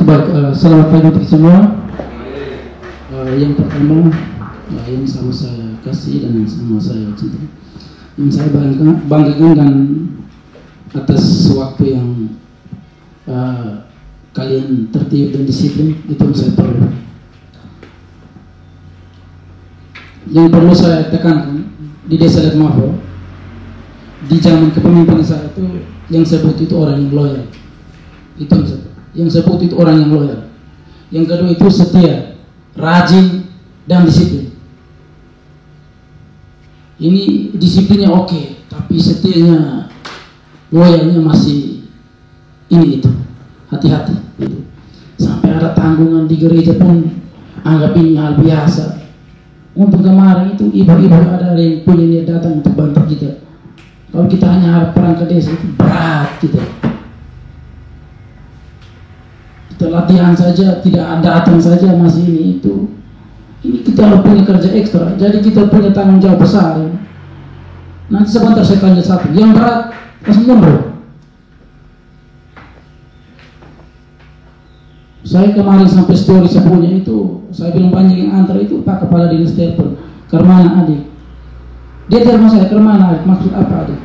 Baik, selamat pagi untuk semua. Yang pertama, yang sama saya kasih dan yang sama saya cinta, yang saya banggakan dan atas waktu yang kalian tertib dan disiplin, itu yang saya perlu. Yang perlu saya tekankan di Desa Letmafo, di zaman kepemimpinan saya itu, yang saya butuh itu orang yang loyal. Itu yang saya butuh itu orang yang loyal. Yang kedua itu setia, rajin, dan disiplin. Ini disiplinnya oke, tapi setianya, loyalnya masih ini itu. Hati-hati. Sampai ada tanggungan di gereja pun anggap ini hal biasa. Untuk kemarin itu ibu-ibu ada yang punya niat datang untuk bantu kita. Kalau kita hanya harap perang ke desa itu berat kita. Kita latihan saja, tidak datang saja masih ini itu. Ini kita harus punya kerja ekstra. Jadi kita punya tanggung jawab besar. Ya. Nanti sebentar saya tanya satu. Yang berat, langsung mundur. Saya kemarin sampai story saya punya itu, saya bilang banyak yang antar itu Pak Kepala Dinas telepon, Kermana adik. Dia telepon saya, Kermana adik, maksud apa adik?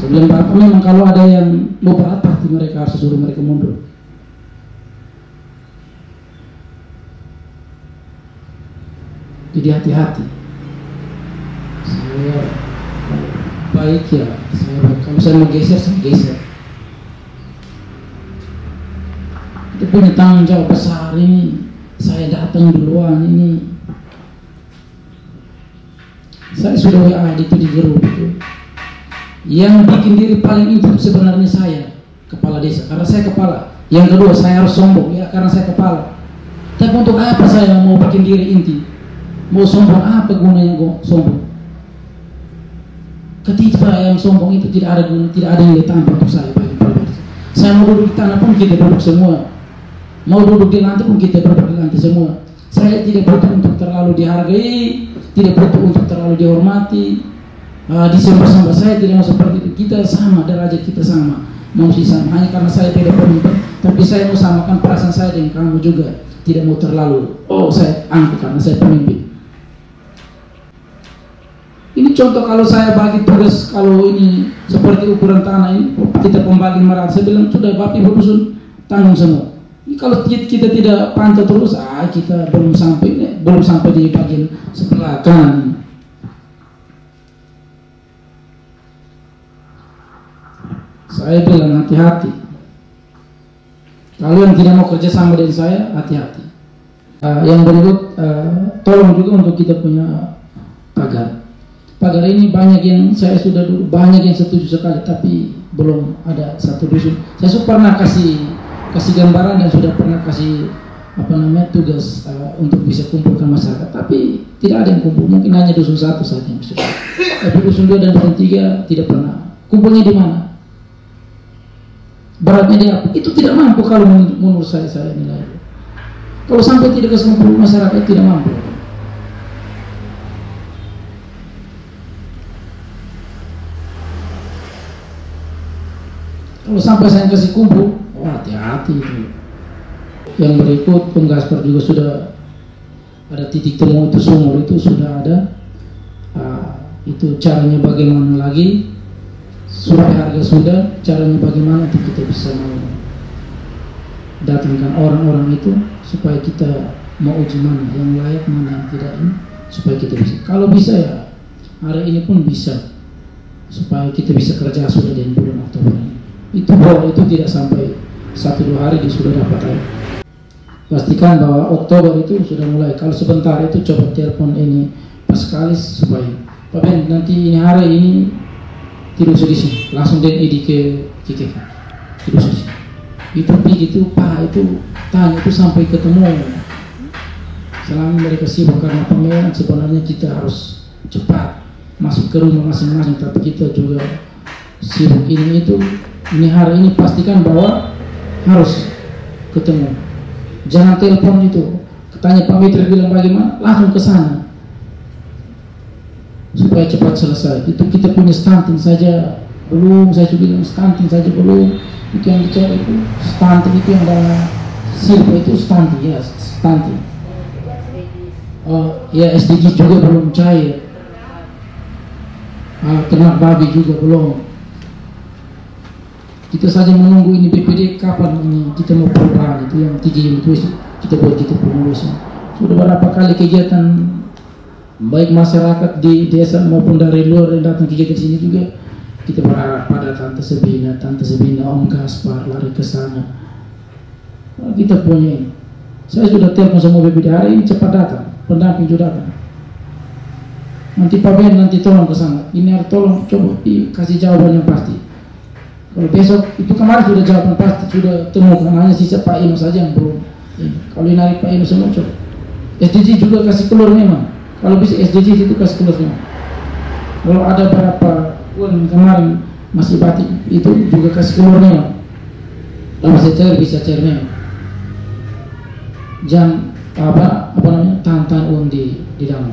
Saya bilang Bapak memang kalau ada yang mau berat pasti mereka harus suruh mereka mundur. Jadi hati-hati. Saya baik ya, kalau saya mau geser, saya geser. Itu punya tanggung jawab besar ini. Saya datang duluan ini. Saya sudah WA itu di grup itu. Yang bikin diri paling itu sebenarnya saya, kepala desa, karena saya kepala. Yang kedua saya harus sombong ya, karena saya kepala. Tapi untuk apa saya mau bikin diri inti? Mau sombong apa gunanya sombong? Ketika yang sombong itu tidak ada guna, tidak ada yang ditambah untuk saya bagi pribadi. Saya mau duduk di tanah pun kita duduk semua. Mau duduk di lantai pun kita duduk di lantai semua. Saya tidak butuh untuk terlalu dihargai, tidak butuh untuk terlalu dihormati. Disembah-sembah saya tidak mau seperti itu. Kita sama, derajat kita sama, manusia sama. Hanya karena saya tidak pemimpin, tapi saya mau samakan perasaan saya dengan kamu juga. Tidak mau terlalu, saya angkat karena saya pemimpin. Ini contoh kalau saya bagi tugas, kalau ini seperti ukuran tanah ini, kita pembagi merat, saya bilang sudah Bapak Ibu dusun tanggung semua. Ini kalau kita tidak pantau terus, kita belum sampai di bagian sebelah kanan. Saya bilang hati-hati. Kalau yang tidak mau kerja sama dengan saya, hati-hati. Yang berikut, tolong juga untuk kita punya pagar. Pagar ini banyak yang saya sudah dulu, banyak yang setuju sekali, tapi belum ada satu dusun. Saya sudah pernah kasih gambaran dan sudah pernah kasih tugas untuk bisa kumpulkan masyarakat, tapi tidak ada yang kumpul. Mungkin hanya dusun satu saja yang bisa. Tapi dusun 2 dan dusun 3 tidak pernah. Kumpulnya di mana? Beratnya di apa? Itu tidak mampu kalau menurut saya nilai. Kalau sampai tidak kumpul masyarakat tidak mampu. Kalau sampai saya kasih kumpul, hati-hati itu. Yang berikut penggaspar juga sudah ada titik temu itu, sumur itu sudah ada. Itu caranya bagaimana lagi? Surat harga sudah, caranya bagaimana nanti kita bisa datangkan orang-orang itu supaya kita mau uji mana yang layak, mana yang tidak ini, supaya kita bisa. Kalau bisa ya hari ini pun bisa, supaya kita bisa kerja sudah di bulan Oktober ini. Itu tidak sampai 1-2 hari dia sudah dapat air. Pastikan bahwa Oktober itu sudah mulai. Kalau sebentar itu coba telepon ini Paskalis supaya Pak Ben nanti ini hari ini tidak usah di sini, langsung dan edi ke KKK. Tidak usah di sini. Itu pergi itu Pak itu tanya itu sampai ketemu. Selama mereka sibuk karena pameran, sebenarnya kita harus cepat masuk ke rumah masing-masing, tapi kita juga sibuk ini itu. Ini hari ini pastikan bahwa harus ketemu. Jangan telepon itu. Tanya Pak Mitra bilang bagaimana, langsung ke sana. Supaya cepat selesai. Itu kita punya stunting saja belum. Saya sudah bilang stunting saja belum. Itu yang dicari itu stunting, itu yang ada silpa itu stunting, ya stunting. Ya SDG juga belum cair. Ternak babi juga belum. Kita saja menunggu ini BPD kapan ini kita mau perubahan. Itu yang 3 itu kita buat kita pengurus. Sudah berapa kali kegiatan baik masyarakat di desa maupun dari luar yang datang kegiatan sini juga, kita berharap pada Tante Sabina, Om Gaspar lari ke sana. Kita punya ini. Saya sudah telepon sama BPD hari ini, cepat datang, pendamping sudah datang. Nanti Pak Ben nanti tolong ke sana. Ini harus tolong coba kasih jawaban yang pasti. Kalau besok itu kemarin sudah jawaban pasti sudah temukan, hanya sisa Pak Ino saja yang belum. Kalau ini narik Pak Ino semua coba. SDG juga kasih keluar memang. Kalau bisa SDG itu kasih keluar memang. Kalau ada berapa uang kemarin masih batik itu juga kasih keluar memang. Kalau bisa cair memang. Jangan apa namanya tahan uang di dalam.